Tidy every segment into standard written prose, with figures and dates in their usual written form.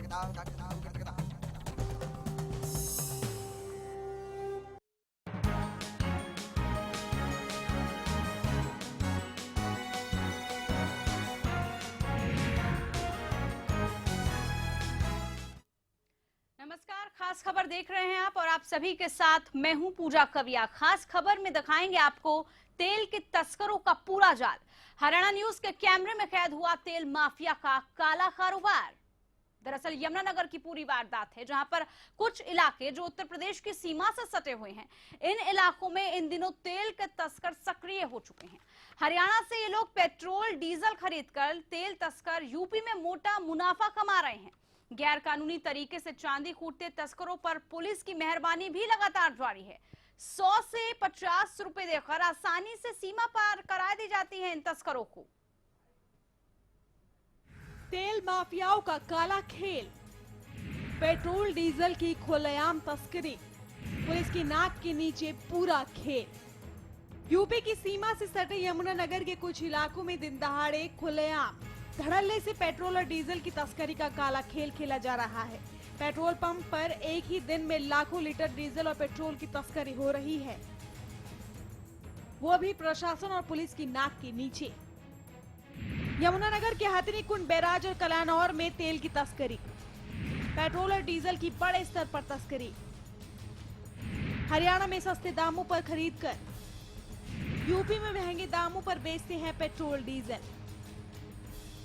नमस्कार, खास खबर देख रहे हैं आप और आप सभी के साथ मैं हूं पूजा कविया। खास खबर में दिखाएंगे आपको तेल के तस्करों का पूरा जाल। हरियाणा न्यूज के कैमरे में कैद हुआ तेल माफिया का काला कारोबार। दरअसल यमुनानगर की पूरी वारदात है, जहां पर कुछ इलाके जो उत्तर प्रदेश की सीमा से सटे हुए हैं, इन इलाकों में इन दिनों तेल के तस्कर सक्रिय हो चुके हैं। हरियाणा से ये लोग पेट्रोल डीजल खरीदकर तेल तस्कर यूपी में मोटा मुनाफा कमा रहे हैं। गैर कानूनी तरीके से चांदी कूटते तस्करों पर पुलिस की मेहरबानी भी लगातार जारी है। 100 से 50 रुपए देकर आसानी से सीमा पार करा दी जाती है इन तस्करों को। तेल माफियाओं का काला खेल, पेट्रोल डीजल की खुलेआम तस्करी, पुलिस की नाक के नीचे पूरा खेल। यूपी की सीमा से सटे यमुनानगर के कुछ इलाकों में दिन दहाड़े खुलेआम धड़ल्ले से पेट्रोल और डीजल की तस्करी का काला खेल खेला जा रहा है। पेट्रोल पंप पर एक ही दिन में लाखों लीटर डीजल और पेट्रोल की तस्करी हो रही है, वो भी प्रशासन और पुलिस की नाक के नीचे। यमुनानगर के हथिनी कुंड बैराज और कलानौर में तेल की तस्करी, पेट्रोल और डीजल की बड़े स्तर पर तस्करी। हरियाणा में सस्ते दामों पर खरीदकर यूपी में महंगे दामों पर बेचते हैं पेट्रोल डीजल।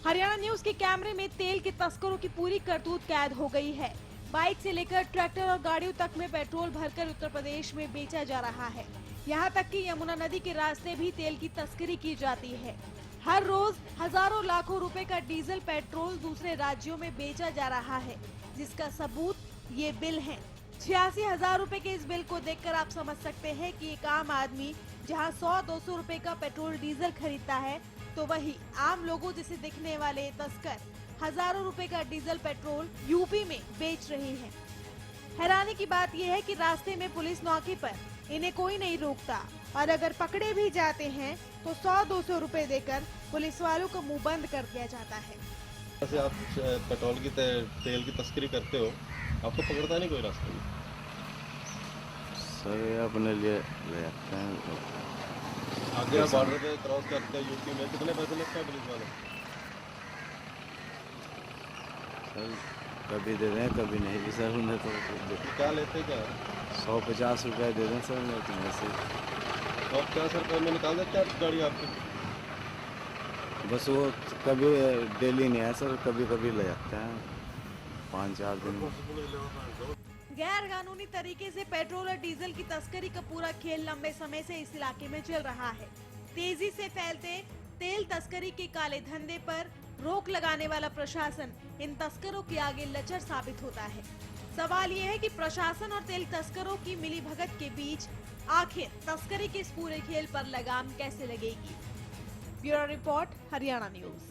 हरियाणा न्यूज के कैमरे में तेल के तस्करों की पूरी करतूत कैद हो गई है। बाइक से लेकर ट्रैक्टर और गाड़ियों तक में पेट्रोल भरकर उत्तर प्रदेश में बेचा जा रहा है। यहाँ तक कि यमुना नदी के रास्ते भी तेल की तस्करी की जाती है। हर रोज हजारों लाखों रुपए का डीजल पेट्रोल दूसरे राज्यों में बेचा जा रहा है, जिसका सबूत ये बिल है। 86,000 रुपए के इस बिल को देखकर आप समझ सकते हैं कि एक आम आदमी जहां 100-200 रुपए का पेट्रोल डीजल खरीदता है, तो वही आम लोगों जैसे दिखने वाले तस्कर हजारों रुपए का डीजल पेट्रोल यूपी में बेच रहे हैं। हैरानी की बात यह है कि रास्ते में पुलिस नाके पर इन्हें कोई नहीं रोकता और अगर पकड़े भी जाते हैं तो 100-200 रुपए देकर पुलिस वालों को मुंह बंद कर दिया जाता है। जैसे आप पेट्रोल की तेल की तस्करी करते हो, आपको पकड़ता नहीं कोई रास्ते में? सर ये अपने लिए ले आते हैं। आगे आप बॉर्डर पे क्रॉस करते हैं यूपी में, कितने पैसे लगते हैं पुलिस वाले? सर कभी दे दें कभी नहीं भी सर, उन्हें तो क्या लेते क्या? 150 रुपये दे दें सर, मैं तुम्हें से 150 रुपये में निकाल देते हैं गाड़ी आपकी? बस वो कभी डेली नहीं है सर, कभी कभी ले जाते हैं 5-4 दिन में। गैर कानूनी तरीके से पेट्रोल और डीजल की तस्करी का पूरा खेल लंबे समय से इस इलाके में चल रहा है। तेजी से फैलते तेल तस्करी के काले धंधे पर रोक लगाने वाला प्रशासन इन तस्करों के आगे लचर साबित होता है। सवाल ये है कि प्रशासन और तेल तस्करों की मिलीभगत के बीच आखिर तस्करी के इस पूरे खेल पर लगाम कैसे लगेगी। Bureau report, Haryana news.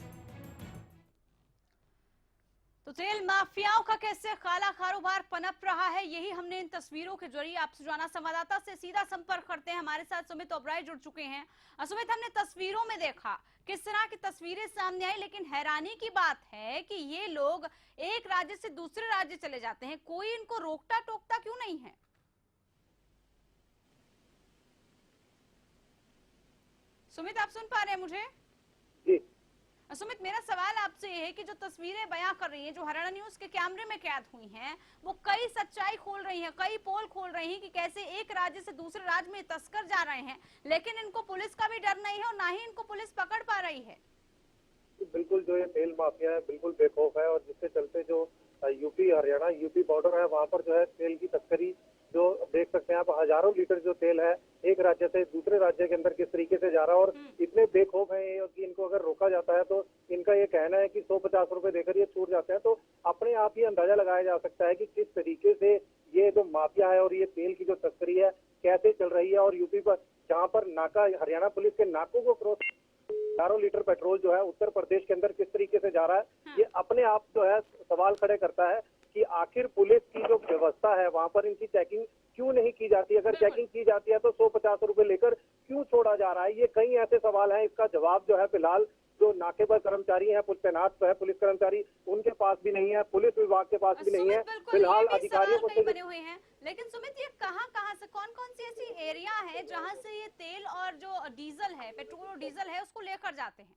तो तेल माफियाओं का कैसे काला कारोबार पनप रहा है, यही हमने इन तस्वीरों के जरिए आपसे जाना। संवाददाता से सीधा संपर्क करते हैं, हमारे साथ सुमित ओबराय जुड़ चुके हैं। सुमित, हमने तस्वीरों में देखा किस तरह की तस्वीरें सामने आई, लेकिन हैरानी की बात है कि ये लोग एक राज्य से दूसरे राज्य चले जाते हैं, कोई इनको रोकता टोकता क्यों नहीं है? सुमित, आप सुन पा रहे हैं मुझे? जी। सुमित, मेरा सवाल आपसे ये है कि जो तस्वीरें बयां कर रही हैं, जो हरियाणा न्यूज के कैमरे में कैद हुई हैं, वो कई सच्चाई खोल रही हैं, कई पोल खोल रही हैं कि कैसे एक राज्य से दूसरे राज्य में तस्कर जा रहे हैं, लेकिन इनको पुलिस का भी डर नहीं है और ना ही इनको पुलिस पकड़ पा रही है। बिल्कुल, जो ये तेल माफिया है बिल्कुल बेखौफ है और जिसके चलते जो यूपी हरियाणा यूपी बॉर्डर है, वहाँ पर जो है तेल की तस्करी जो देख सकते हैं आप, हजारों लीटर जो तेल है एक राज्य से दूसरे राज्य के अंदर किस तरीके से जा रहा है और इतने बेखौफ है ये कि इनको अगर रोका जाता है तो इनका ये कहना है कि 150 रुपए देकर ये छूट जाते हैं। तो अपने आप ही अंदाजा लगाया जा सकता है कि किस तरीके से ये जो माफिया है और ये तेल की जो तस्करी है कैसे चल रही है। और यूपी पर जहाँ पर नाका, हरियाणा पुलिस के नाकों को क्रॉस हजारों लीटर पेट्रोल जो है उत्तर प्रदेश के अंदर किस तरीके से जा रहा है, ये अपने आप जो है सवाल खड़े करता है कि आखिर पुलिस की जो व्यवस्था है वहाँ पर इनकी चेकिंग क्यों नहीं की जाती। अगर चेकिंग की जाती है तो 150 रुपए लेकर क्यों छोड़ा जा रहा है। ये कई ऐसे सवाल हैं, इसका जवाब जो है फिलहाल जो नाके पर कर्मचारी हैं, तैनात है पुलिस कर्मचारी, उनके पास भी नहीं है, पुलिस विभाग के पास भी नहीं है। सुमित, बिल्कुल, फिलहाल ये भी अधिकारियों सवाल को कई बने हुए हैं। लेकिन सुमित, ये कहाँ से, कौन सी ऐसी एरिया है जहां से ये तेल और जो डीजल है, पेट्रोल और डीजल है, उसको लेकर जाते हैं?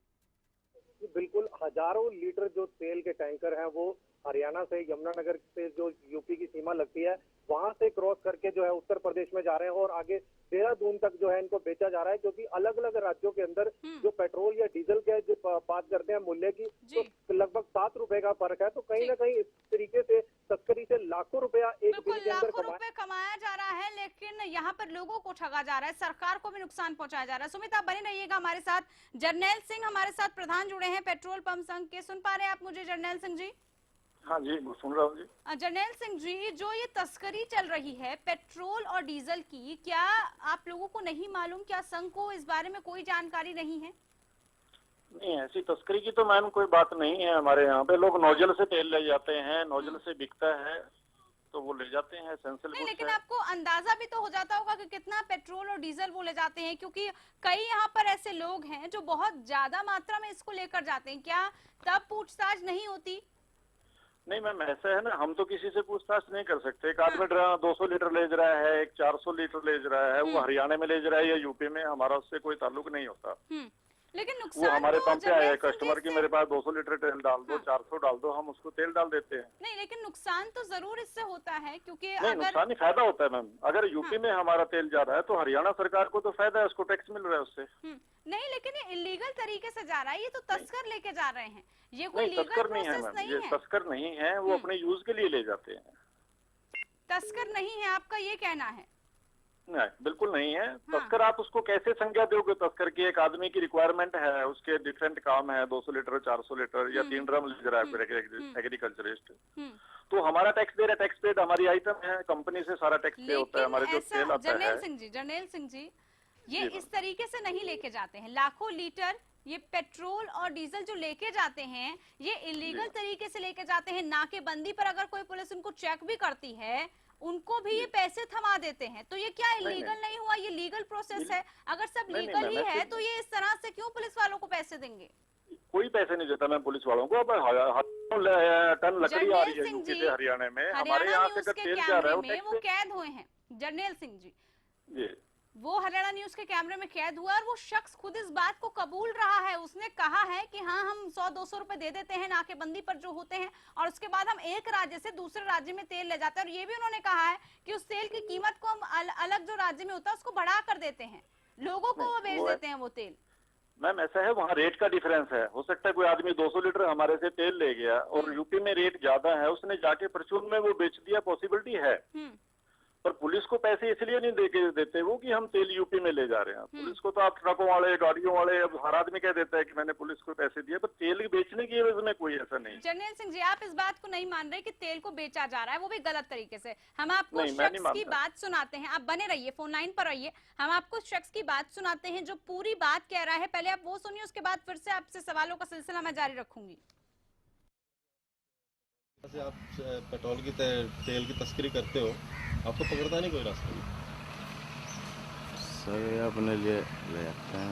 बिल्कुल हजारों लीटर जो तेल के टैंकर हैं वो हरियाणा से, यमुनानगर से जो यूपी की सीमा लगती है वहां से क्रॉस करके जो है उत्तर प्रदेश में जा रहे हैं और आगे देहरादून तक जो है इनको बेचा जा रहा है, क्योंकि अलग अलग राज्यों के अंदर जो पेट्रोल या डीजल के जो बात करते हैं मूल्य की, तो लगभग 7 रुपए का फर्क है। तो कहीं ना कहीं इस तरीके से तस्करी से लाखों रुपया एक दिन बिल्कुल के अंदर लाखों रुपए कमाया जा रहा है, लेकिन यहाँ पर लोगों को ठगा जा रहा है, सरकार को भी नुकसान पहुंचाया जा रहा है। सुमित, आप बने रहिएगा हमारे साथ। जरनैल सिंह हमारे साथ प्रधान जुड़े हैं पेट्रोल पंप संघ के। सुन पा रहे हैं आप मुझे जरनैल सिंह जी? हाँ जी, सुन रहा हूँ जी। जरनैल सिंह जी, जो ये तस्करी चल रही है पेट्रोल और डीजल की, क्या आप लोगों को नहीं मालूम, क्या संघ को इस बारे में कोई जानकारी नहीं है? नहीं, ऐसी तस्करी की तो मैम कोई बात नहीं है। हमारे यहाँ पे लोग नोजल से तेल ले जाते हैं, नोजल से बिकता है तो वो ले जाते हैं, एसेंशियल नहीं, गुड्स लेकिन है। आपको अंदाजा भी तो हो जाता होगा कि कितना पेट्रोल और डीजल वो ले जाते हैं, क्योंकि कई यहाँ पर ऐसे लोग हैं जो बहुत ज्यादा मात्रा में इसको लेकर जाते हैं। क्या तब पूछताछ नहीं होती? नहीं मैम, ऐसा है ना, हम तो किसी से पूछताछ नहीं कर सकते। एक आदमी 200 लीटर ले जा रहा है, एक 400 लीटर ले जा रहा है, वो हरियाणा में ले जा रहा है या यूपी में, हमारा उससे कोई ताल्लुक नहीं होता। लेकिन वो नुकसान हमारे तो पंप पे आया जरनैल है सिंह कस्टमर की, जी मेरे पास 200 लीटर तेल डाल दो, 400 डाल दो, हम उसको तेल डाल देते हैं। नहीं, लेकिन नुकसान तो जरूर इससे होता है, क्योंकि नहीं, अगर नुकसान ही फायदा होता है मैम। अगर यूपी में हमारा तेल जा रहा है तो हरियाणा सरकार को तो फायदा है, उसको टैक्स मिल रहा है उससे। नहीं, लेकिन ये इलीगल तरीके से जा रहा है, ये तो तस्कर लेके जा रहे हैं, ये कोई नहीं, लीगल तस्कर नहीं है प्रोसेस मैम, नहीं ये है। तस्कर नहीं है, वो अपने यूज के लिए ले जाते हैं। तस्कर नहीं है, आपका ये कहना है? नहीं, बिल्कुल नहीं है तस्कर। आप उसको कैसे संज्ञा दोगे तस्कर की? एक आदमी की रिक्वायरमेंट है, उसके डिफरेंट काम है, 200 लीटर 400 लीटर या 3 ड्रम ले रहा है एग्रीकल्चरिस्ट, तो हमारा टैक्स दे रहा है, टैक्स पेड हमारी आइटम है, कंपनी से सारा टैक्स पे होता है, हमारे जो तेल आता है। जरनैल सिंह जी, ये इस तरीके से नहीं लेके जाते हैं। लाखों लीटर ये पेट्रोल और डीजल जो लेके जाते हैं, ये इलीगल तरीके से लेके जाते हैं। नाकेबंदी पर अगर कोई पुलिस उनको चेक भी करती है, उनको भी ये पैसे थमा देते हैं, तो ये क्या इलीगल नहीं हुआ? ये लीगल प्रोसेस है। अगर सब लीगल ही है तो ये इस तरह से क्यों पुलिस वालों को पैसे देंगे? कोई पैसे नहीं देता मैं पुलिस वालों को। अब टन लकड़ी आ रही है यूपी से हरियाणा में, हमारे यहाँ से अगर तेल जा रहा है वो कैद हुए हैं जरनैल सिंह जी। जी, वो हरियाणा न्यूज के कैमरे में कैद हुआ और वो शख्स खुद इस बात को कबूल रहा है। उसने कहा है कि हाँ, हम 100-200 रुपए दे देते हैं नाकेबंदी पर जो होते हैं, और उसके बाद हम एक राज्य से दूसरे राज्य में तेल ले जाते हैं। और ये भी उन्होंने कहा है कि उस तेल की कीमत को हम अलग जो राज्य में होता है उसको बढ़ा कर देते हैं, लोगों को वो बेच देते हैं वो तेल। मैम ऐसा है, वहाँ रेट का डिफरेंस है। हो सकता है कोई आदमी 200 लीटर हमारे से तेल ले गया और यूपी में रेट ज्यादा है, उसने जाके परचून में वो बेच दिया, पॉसिबिलिटी है। पर पुलिस को पैसे इसलिए नहीं देते वो कि हम तेल यूपी में ले जा रहे हैं। पुलिस को तो आप ट्रकों वाले, गाड़ियों वाले, अब हर आदमी कह देता है कि मैंने पुलिस को पैसे दिए, पर तेल बेचने की एवज में कोई ऐसा नहीं। जरनैल सिंह जी, आप इस बात को नहीं मान रहे कि तेल को बेचा जा रहा है, वो भी गलत तरीके से। हम आपको शख्स की बात सुनाते हैं, आप बने रहिए, फोन लाइन पर रहिए। हम आपको शख्स की बात सुनाते हैं जो पूरी बात कह रहा है। पहले आप वो सुनिए, उसके बाद फिर से आपसे सवालों का सिलसिला मैं जारी रखूंगी। जैसे आप पेट्रोल की तेल की तस्करी करते हो, आपको पकड़ता नहीं कोई रास्ते में? सर ये अपने लिए ले जाते हैं।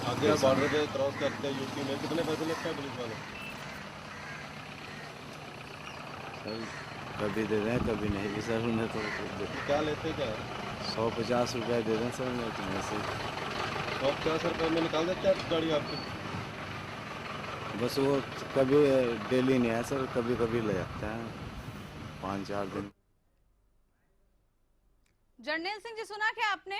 आगे आप बॉर्डर पे क्रॉस करते हैं यूपी में, कितने पैसे लगते हैं पुलिस वाले? सर कभी दे दें कभी नहीं भी सर, उन्हें तो क्या लेते क्या है? 150 रुपया दे दें सर, नहीं तो ऐसे 150 रुपये में निकाल देते हैं गाड़ी आपकी? बस वो कभी डेली नहीं है सर, कभी कभी ले जाते हैं 5-4 दिन। जरनैल सिंह जी, सुना क्या आपने?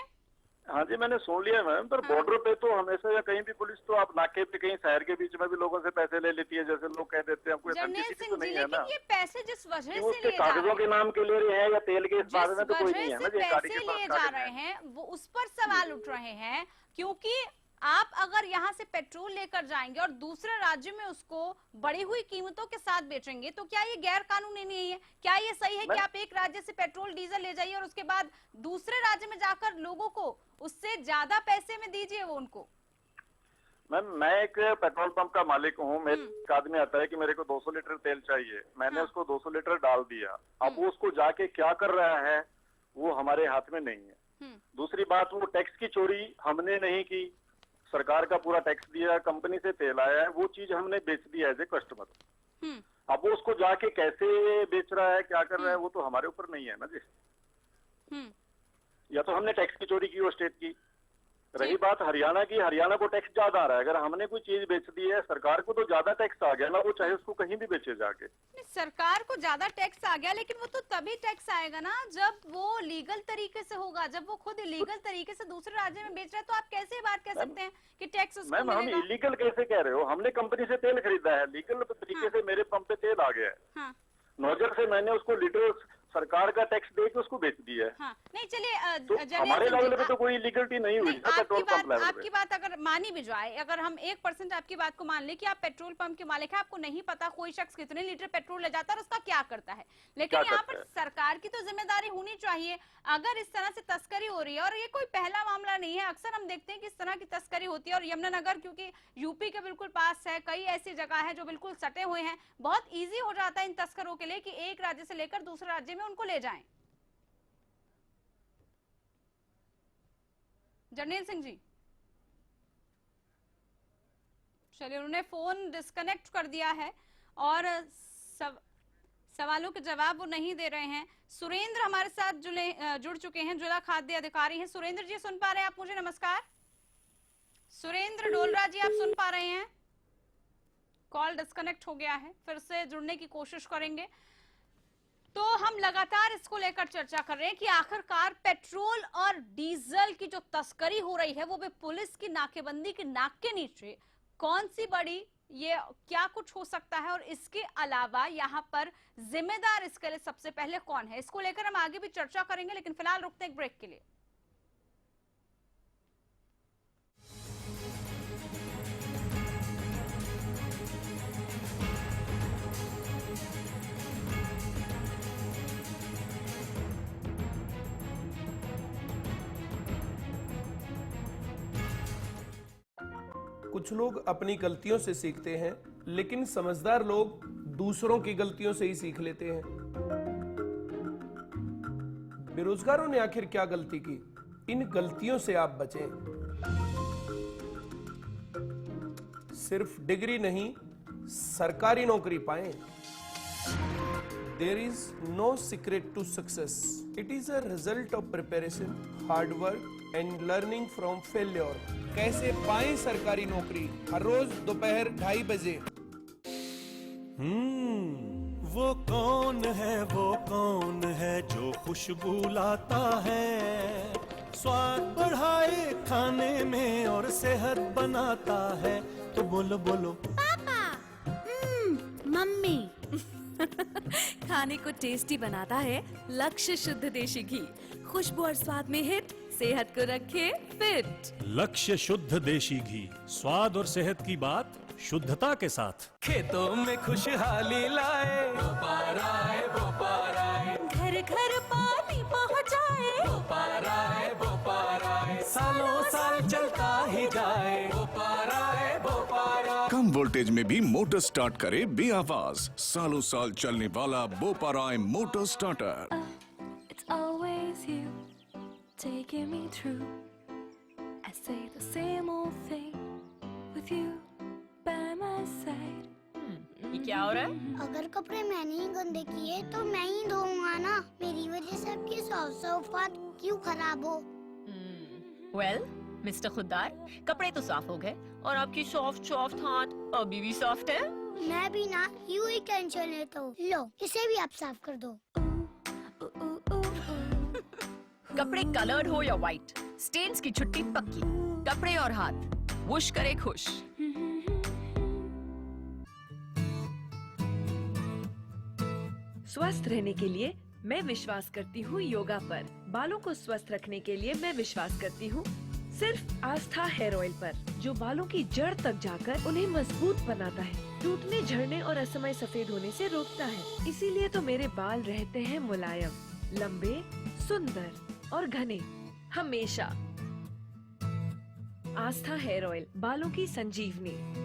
हाँ जी, मैंने सुन लिया मैम, पर बॉर्डर पे तो हमेशा या कहीं भी पुलिस तो आप नाके पे कहीं शहर के बीच में भी लोगों से पैसे ले लेती है, जैसे लोग कह देते हैं। जरनैल सिंह जी, लेकिन ये पैसे जिस वजह से उसके लिए जा रहे कागजों के नाम के ले रहे हैं या तेल के इस बारे में तो कोई नहीं है ना, पैसे लिए जा रहे हैं वो उस पर सवाल उठ रहे हैं। क्योंकि आप अगर यहाँ से पेट्रोल लेकर जाएंगे और दूसरे राज्य में उसको बढ़ी हुई कीमतों के साथ बेचेंगे, तो क्या ये गैर कानूनी नहीं है? क्या ये सही है कि आप एक राज्य से पेट्रोल डीजल ले जाइए और उसके बाद दूसरे राज्य में जाकर लोगों को उससे ज्यादा पैसे में दीजिए वो उनको? मैम मैं एक पेट्रोल पंप का मालिक हूँ, मेरे एक आदमी आता है कि मेरे को 200 लीटर तेल चाहिए, मैंने उसको 200 लीटर डाल दिया। अब वो उसको जाके क्या कर रहा है वो हमारे हाथ में नहीं है। दूसरी बात, वो टैक्स की चोरी हमने नहीं की, सरकार का पूरा टैक्स दिया, कंपनी से तेल आया है, वो चीज हमने बेच दी एज ए कस्टमर। हम्म अब वो उसको जाके कैसे बेच रहा है, क्या कर रहा है, वो तो हमारे ऊपर नहीं है ना जी। हम्म या तो हमने टैक्स की चोरी की वो स्टेट की। रही बात हरियाणा की, हरियाणा को टैक्स ज्यादा आ रहा है। अगर हमने कोई चीज बेच दी है, सरकार को तो ज्यादा टैक्स आ गया ना, वो चाहे उसको कहीं भी बेचे जाके। नहीं, सरकार को ज्यादा टैक्स आ गया, लेकिन वो तो तभी टैक्स आएगा ना जब वो लीगल तरीके से होगा। जब वो खुद इलीगल तरीके से दूसरे राज्य में बेच रहा है तो आप कैसे बात कह सकते हैं कि टैक्स उसको मैम हम मिलेगा? इलीगल कैसे कह रहे हो? हमने कंपनी से तेल खरीदा है, लीगल तरीके से मेरे पंप पे तेल आ गया है। हाँ नोजर से मैंने उसको लीटर सरकार का टैक्स दे के उसको बेच दिया है। हाँ नहीं चलिए तो जनरल हमारे सिंह जी, लेवल पे तो कोई इलीगलिटी नहीं हुई नहीं, ना पेट्रोल पंप लेवल पे। आपकी बात अगर मानी भी जाए, अगर हम 1% आपकी बात को मान ले कि आप पेट्रोल पंप के मालिक हैं, आपको नहीं पता कोई शख्स कितने लीटर पेट्रोल ले जाता है और उसका क्या करता है, लेकिन क्या यहाँ करता पर सरकार की तो जिम्मेदारी होनी चाहिए। अगर इस तरह से तस्करी हो रही है, और ये कोई पहला मामला नहीं है, अक्सर हम देखते हैं कि इस तरह की तस्करी होती है। और यमुनानगर क्योंकि यूपी के बिल्कुल पास है, कई ऐसी जगह है जो बिल्कुल सटे हुए हैं, बहुत ईजी हो जाता है इन तस्करों के लिए कि एक राज्य से लेकर दूसरे राज्य में उनको ले जाएं। जर्नैल सिंह जी, चलिए उन्होंने फोन डिस्कनेक्ट कर दिया है और सवालों के जवाब वो नहीं दे रहे हैं। सुरेंद्र हमारे साथ जुड़ चुके हैं, जिला खाद्य अधिकारी हैं। सुरेंद्र जी सुन पा रहे हैं आप मुझे? नमस्कार सुरेंद्र डोलरा जी, आप सुन पा रहे हैं? कॉल डिस्कनेक्ट हो गया है, फिर से जुड़ने की कोशिश करेंगे। तो हम लगातार इसको लेकर चर्चा कर रहे हैं कि आखिरकार पेट्रोल और डीजल की जो तस्करी हो रही है वो भी पुलिस की नाकेबंदी के नाक के नीचे कौन सी बड़ी, ये क्या कुछ हो सकता है, और इसके अलावा यहाँ पर जिम्मेदार इसके लिए सबसे पहले कौन है, इसको लेकर हम आगे भी चर्चा करेंगे। लेकिन फिलहाल रुकते हैं एक ब्रेक के लिए। कुछ लोग अपनी गलतियों से सीखते हैं, लेकिन समझदार लोग दूसरों की गलतियों से ही सीख लेते हैं। बेरोजगारों ने आखिर क्या गलती की? इन गलतियों से आप बचें। सिर्फ डिग्री नहीं, सरकारी नौकरी पाएं। There is no secret to success. It is a result of preparation, hard work and learning from failure. कैसे पाएं सरकारी नौकरी? हर रोज दोपहर 2:30 बजे। वो कौन है जो खुशबू लाता है, स्वाद बढ़ाए खाने में और सेहत बनाता है? तो बोलो बोलो पापा। मम्मी। खाने को टेस्टी बनाता है लक्ष्य शुद्ध देशी घी, खुशबू और स्वाद में हिट, सेहत को रखे फिट। लक्ष्य शुद्ध देशी घी, स्वाद और सेहत की बात शुद्धता के साथ। खेतों में खुशहाली लाए, घर घर पानी पहुँचाए, सालों साल चलता ही जाए। कम वोल्टेज में भी मोटर स्टार्ट करे बेआवाज, सालों साल चलने वाला Boparai motor starter. It's always you taking me through. I say the same old thing with you by my side. ये क्या हो रहा है? अगर कपड़े मैंने ही गंदे किए तो मैं ही धोऊंगा ना। मेरी वजह से आपकी सौफात क्यों खराब हो? वेल मिस्टर खुद्दार, कपड़े तो साफ हो गए और आपकी सॉफ्ट हाथ अभी भी सॉफ्ट है। मैं भी ना यूं ही टेंशन लेता हूँ। लो इसे भी आप साफ कर दो। कपड़े कलर्ड हो या व्हाइट, स्टेन्स की छुट्टी पक्की। कपड़े और हाथ वुश करे खुश। स्वस्थ रहने के लिए मैं विश्वास करती हूँ योगा पर। बालों को स्वस्थ रखने के लिए मैं विश्वास करती हूँ सिर्फ आस्था हेयर ऑयल पर, जो बालों की जड़ तक जाकर उन्हें मजबूत बनाता है, टूटने, झड़ने और असमय सफेद होने से रोकता है। इसीलिए तो मेरे बाल रहते हैं मुलायम, लंबे, सुंदर और घने हमेशा। आस्था हेयर ऑयल, बालों की संजीवनी।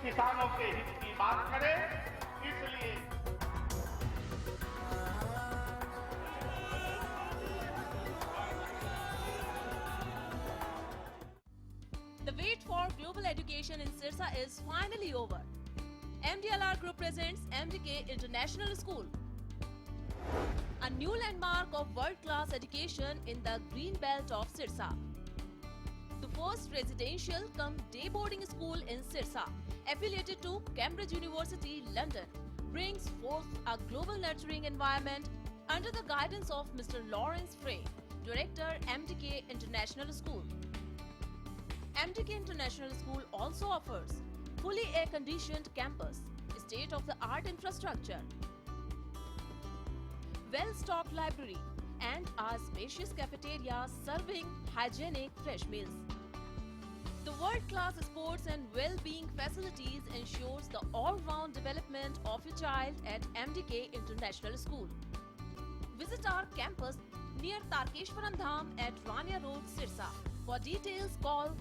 किसानों के हित की बात करे, इसलिए The wait for global education in Sirsa is finally over. MDLR Group presents MDK International School, a new landmark of world-class education in the green belt of Sirsa. The first residential cum day boarding school in Sirsa, affiliated to Cambridge University, London, brings forth a global nurturing environment under the guidance of Mr. Lawrence Frey, Director, MDK International School. MDK International School also offers fully air-conditioned campus, state-of-the-art infrastructure, well-stocked library, and a spacious cafeteria serving hygienic fresh meals. The world-class sports and well-being facilities ensures the all-round development of your child at MDK International School. Visit our campus near Tarkeshwaram Dham at Rania Road, Sirsa. For details, call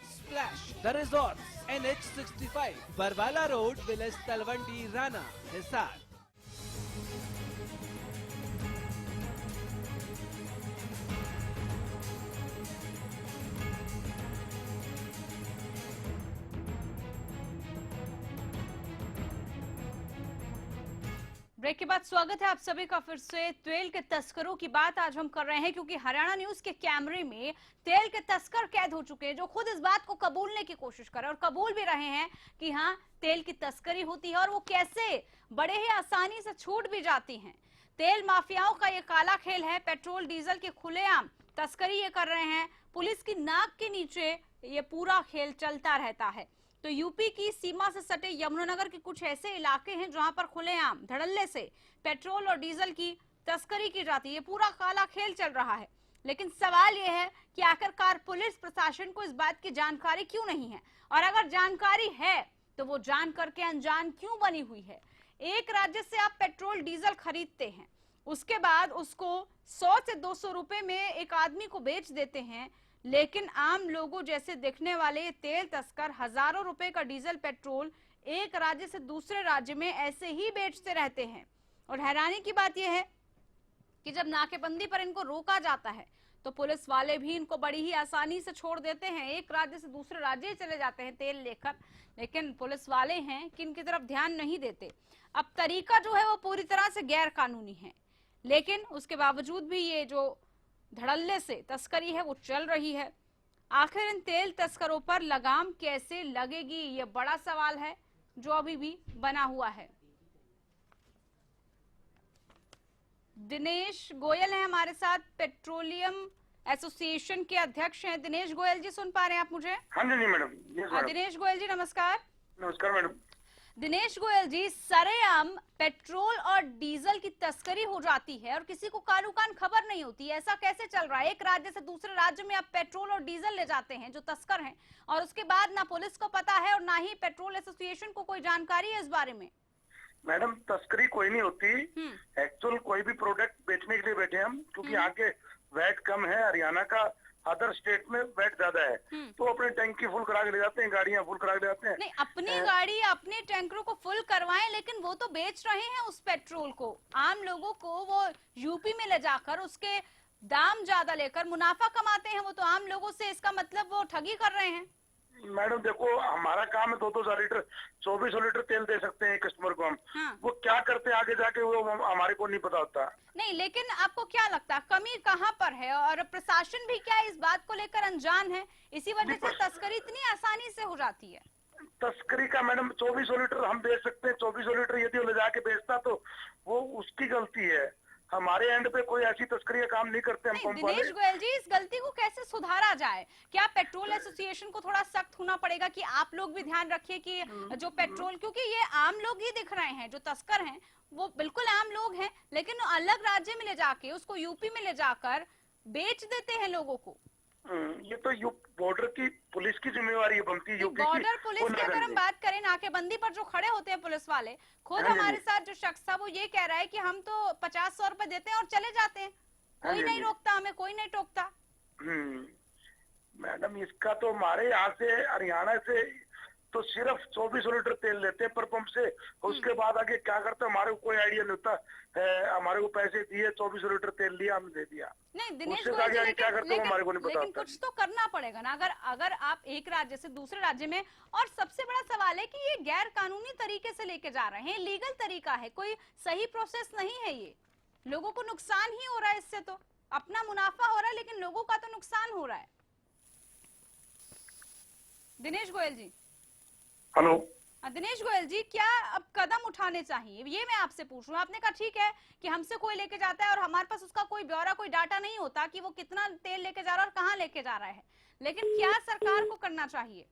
Splash, The Resorts, NH65, Barwala Road, Village Talwandi, Rana, Hisar. Break के बाद स्वागत है आप सभी का फिर से। तेल के तस्करों की बात आज हम कर रहे हैं क्योंकि हरियाणा न्यूज के कैमरे में तेल के तस्कर कैद हो चुके हैं जो खुद इस बात को कबूलने की कोशिश कर रहे हैं और कबूल भी रहे हैं कि हाँ तेल की तस्करी होती है और वो कैसे बड़े ही आसानी से छूट भी जाती हैं। तेल माफियाओं का ये काला खेल है, पेट्रोल डीजल की खुलेआम तस्करी ये कर रहे हैं। पुलिस की नाक के नीचे ये पूरा खेल चलता रहता है। तो यूपी की सीमा से सटे यमुनानगर के कुछ ऐसे इलाके हैं जहां पर खुलेआम धड़ल्ले से पेट्रोल और डीजल की तस्करी की जाती है। ये पूरा काला खेल चल रहा है, लेकिन सवाल ये है कि आखिरकार पुलिस प्रशासन को इस बात की जानकारी क्यों नहीं है, और अगर जानकारी है तो वो जान करके अनजान क्यों बनी हुई है। एक राज्य से आप पेट्रोल डीजल खरीदते हैं, उसके बाद उसको 100 से 200 रुपए में एक आदमी को बेच देते हैं, लेकिन आम लोगों जैसे दिखने वाले तेल तस्कर हजारों रुपए का डीजल पेट्रोल एक राज्य से दूसरे राज्य में ऐसे ही बेचते रहते हैं। और हैरानी की बात यह है कि जब नाकेबंदी पर इनको रोका जाता है तो पुलिस वाले भी इनको बड़ी ही आसानी से छोड़ देते हैं। एक राज्य से दूसरे राज्य ही चले जाते हैं तेल लेकर, लेकिन पुलिस वाले हैं कि इनकी तरफ ध्यान नहीं देते। अब तरीका जो है वो पूरी तरह से गैर कानूनी है, लेकिन उसके बावजूद भी ये जो धड़ल्ले से तस्करी है वो चल रही है। आखिर इन तेल तस्करों पर लगाम कैसे लगेगी, ये बड़ा सवाल है जो अभी भी बना हुआ है। दिनेश गोयल हैं हमारे साथ, पेट्रोलियम एसोसिएशन के अध्यक्ष हैं। दिनेश गोयल जी, सुन पा रहे हैं आप मुझे? हाँ जी मैडम। दिनेश गोयल जी नमस्कार। नमस्कार मैडम। दिनेश गोयल जी, सरेआम पेट्रोल और डीजल की तस्करी हो जाती है और किसी को कानो कान खबर नहीं होती, ऐसा कैसे चल रहा है? एक राज्य से दूसरे राज्य में आप पेट्रोल और डीजल ले जाते हैं जो तस्कर हैं, और उसके बाद ना पुलिस को पता है और ना ही पेट्रोल एसोसिएशन को कोई जानकारी है इस बारे में। मैडम तस्करी कोई नहीं होती, एक्चुअल कोई भी प्रोडक्ट बेचने के लिए बैठे हम, क्योंकि यहाँ के वैट कम है, हरियाणा का अदर स्टेट में वैट ज्यादा है, तो अपने टैंकी फुल करा के ले जाते हैं, गाड़ियां फुल करा के ले जाते हैं। नहीं, अपनी गाड़ी अपने टैंकरों को फुल करवाएं, लेकिन वो तो बेच रहे हैं उस पेट्रोल को आम लोगों को, वो यूपी में ले जाकर उसके दाम ज्यादा लेकर मुनाफा कमाते हैं वो तो आम लोगों से, इसका मतलब वो ठगी कर रहे हैं। मैडम देखो, हमारा काम है 2-2 लीटर 2400 लीटर तेल दे सकते हैं कस्टमर को हम। वो क्या करते हैं आगे जाके वो हमारे को नहीं पता होता। नहीं, लेकिन आपको क्या लगता है कमी कहाँ पर है, और प्रशासन भी क्या इस बात को लेकर अनजान है, इसी वजह से तस्करी इतनी आसानी से हो जाती है? तस्करी का मैडम 2400 लीटर हम बेच सकते हैं, 2400 लीटर यदि वो ले जाके बेचता तो वो उसकी गलती है, हमारे एंड पे कोई ऐसी तस्करी का काम नहीं करते हम नहीं, पंप वाले। दिनेश गोयल जी, इस गलती को कैसे सुधारा जाए? क्या पेट्रोल एसोसिएशन को थोड़ा सख्त होना पड़ेगा कि आप लोग भी ध्यान रखिए कि जो पेट्रोल, क्योंकि ये आम लोग ही दिख रहे हैं, जो तस्कर हैं वो बिल्कुल आम लोग हैं, लेकिन अलग राज्य में ले जाके उसको यूपी में ले जाकर बेच देते हैं लोगों को। ये तो बॉर्डर की पुलिस की जिम्मेवारी बनती है, यूपी की। बॉर्डर पुलिस की अगर हम बात करें, नाकेबंदी पर जो खड़े होते हैं पुलिस वाले, खुद हमारे साथ जो शख्स था वो ये कह रहा है कि हम तो 50-100 रुपए देते हैं और चले जाते हैं, कोई नहीं रोकता हमें, कोई नहीं टोकता। मैडम, इसका तो हमारे यहाँ से हरियाणा से तो सिर्फ 24 लीटर तेल लेते हैं पर पंप से, उसके बाद आगे क्या करते हैं हमारे को कोई आइडिया नहीं होता है। हमारे को पैसे दिए, 24 लीटर तेल लिया, हमने दे दिया। नहीं दिनेश उससे गोयल आगे जी, क्या करते हैं हमारे को नहीं पता लेकिन होता। कुछ तो करना पड़ेगा ना। अगर आप एक राज्य से दूसरे राज्य में, और सबसे बड़ा सवाल है कि ये गैर कानूनी तरीके से लेके जा रहे हैं, लीगल तरीका है, कोई सही प्रोसेस नहीं है, ये लोगों को नुकसान ही हो रहा है इससे। तो अपना मुनाफा हो रहा है लेकिन लोगों का तो नुकसान हो रहा है। दिनेश गोयल जी, हेलो दिनेश गोयल जी, क्या अब कदम उठाने चाहिए, ये मैं आपसे पूछ रहा हूँ। आपने कहा ठीक है कि हमसे कोई लेके जाता है और हमारे पास उसका कोई ब्यौरा, कोई डाटा नहीं होता कि वो कितना तेल लेके जा रहा है और कहाँ लेके जा रहा है, लेकिन क्या सरकार को करना चाहिए?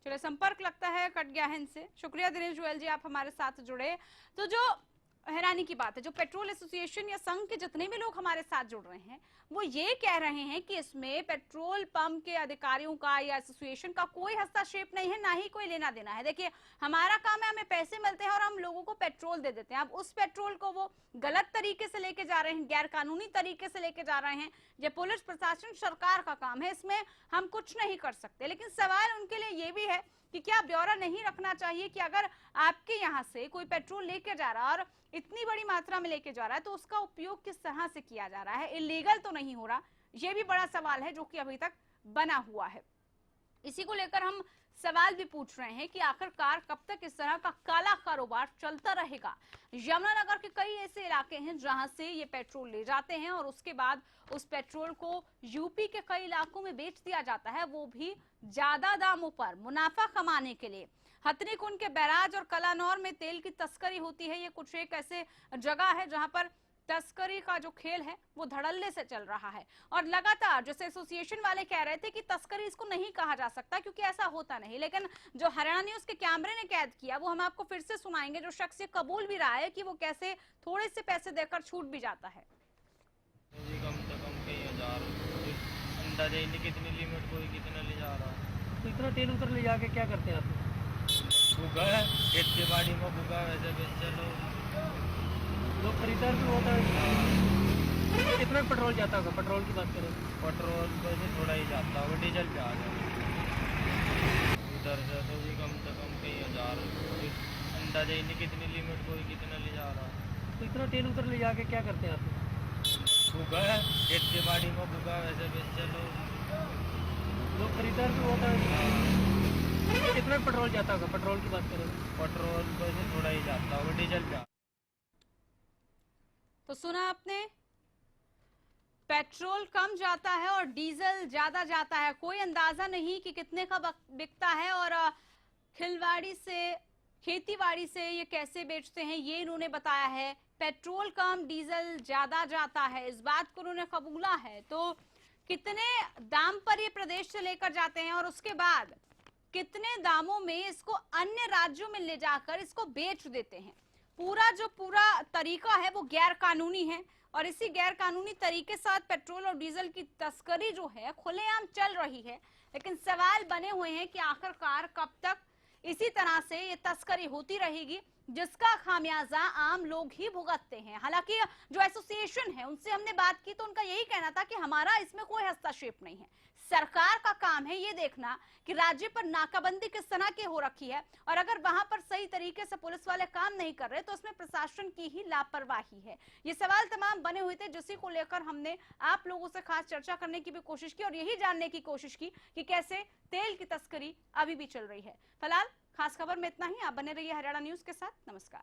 चलिए, संपर्क लगता है कट गया है इनसे। शुक्रिया दिनेश गोयल जी, आप हमारे साथ जुड़े। तो जो हैरानी की बात है, जो पेट्रोल एसोसिएशन या संघ के जितने भी लोग हमारे साथ जुड़ रहे हैं वो ये कह रहे हैं कि इसमें पेट्रोल पंप के अधिकारियों का या एसोसिएशन का कोई हस्तक्षेप नहीं है, ना ही कोई लेना देना है। देखिए, हमारा काम है, हमें पैसे मिलते हैं और हम लोगों को पेट्रोल दे देते हैं। अब उस पेट्रोल को वो गलत तरीके से लेके जा रहे हैं, गैर कानूनी तरीके से लेके जा रहे हैं, ये पुलिस प्रशासन सरकार का काम है, इसमें हम कुछ नहीं कर सकते। लेकिन सवाल उनके लिए ये भी है कि क्या ब्यौरा नहीं रखना चाहिए कि अगर आपके यहाँ से कोई पेट्रोल लेके जा रहा है और इतनी बड़ी मात्रा में लेके जा रहा है तो उसका उपयोग किस तरह से किया जा रहा है, इलीगल तो नहीं हो रहा? ये भी बड़ा सवाल है जो कि अभी तक बना हुआ है। इसी को लेकर हम सवाल भी पूछ रहे हैं कि आखिरकार कब तक इस तरह का काला कारोबार चलता रहेगा। यमुनानगर के कई ऐसे इलाके हैं जहां से ये पेट्रोल ले जाते हैं और उसके बाद उस पेट्रोल को यूपी के कई इलाकों में बेच दिया जाता है, वो भी ज्यादा दामों पर मुनाफा कमाने के लिए। हथनीकुंड के बैराज और कलानौर में तेल की तस्करी होती है। ये कुछ एक ऐसे जगह है जहां पर तस्करी का जो खेल है वो धड़ल्ले से चल रहा है और लगातार, जैसे एसोसिएशन वाले कह रहे थे कि तस्करी इसको नहीं कहा जा सकता क्योंकि ऐसा होता नहीं, लेकिन जो हरियाणा न्यूज के कैमरे ने कैद किया वो हम आपको फिर से सुनाएंगे। जो शख्स ये कबूल भी रहा है कि वो कैसे थोड़े से पैसे देकर छूट भी जाता है। कम से कम कई हजार, अंदाजा ही नहीं कितनी लिमिट, कोई कितना ले जा रहा। तो इतना तेल उतर ले जाके क्या करते हैं आप? भूखा है, खेत की बाड़ी में भूखा, वैसे बेच चलो, लोग खरीदार भी होता है। कितना पेट्रोल जाता होगा? पेट्रोल की बात करें, पेट्रोल वैसे थोड़ा ही जाता होगा, डीजल पे आ गया उधर से तो भी कम से कम कई हजार, अंदाजा ही नहीं कितनी लिमिट, कोई कितना ले जा रहा। तो इतना तेल उतर ले जाके क्या करते हैं आप? भूखा है, खेत की बाड़ी में भूखा, वैसे बेच चलो, लोग खरीदार भी होता है। कितना पेट्रोल जाता होगा? पेट्रोल की बात करें, पेट्रोल वैसे थोड़ा ही जाता होगा, डीजल पे। तो सुना आपने, पेट्रोल कम जाता है और डीजल ज्यादा जाता है। कोई अंदाजा नहीं कि कितने का बिकता है और खिलवाड़ी से, खेतीबाड़ी से ये कैसे बेचते हैं, ये इन्होंने बताया है। पेट्रोल कम, डीजल ज्यादा जाता है, इस बात को उन्होंने कबूला है। तो कितने दाम पर ये प्रदेश से लेकर जाते हैं और उसके बाद कितने दामों में इसको अन्य राज्यों में ले जाकर इसको बेच देते हैं, पूरा तरीका है वो गैर कानूनी है। और इसी गैर कानूनी तरीके से पेट्रोल और डीजल की तस्करी जो है खुलेआम चल रही है। लेकिन सवाल बने हुए हैं कि आखिरकार कब तक इसी तरह से ये तस्करी होती रहेगी, जिसका खामियाजा आम लोग ही भुगतते हैं। हालांकि जो एसोसिएशन है उनसे हमने बात की तो उनका यही कहना था कि हमारा इसमें कोई हस्तक्षेप नहीं है, सरकार का काम है ये देखना कि राज्य पर नाकाबंदी किस तरह की हो रखी है और अगर वहां पर सही तरीके से पुलिस वाले काम नहीं कर रहे तो उसमें प्रशासन की ही लापरवाही है। ये सवाल तमाम बने हुए थे जिसी को लेकर हमने आप लोगों से खास चर्चा करने की भी कोशिश की और यही जानने की कोशिश की कि कैसे तेल की तस्करी अभी भी चल रही है। फिलहाल खास खबर में इतना ही। आप बने रहिए हरियाणा न्यूज के साथ। नमस्कार।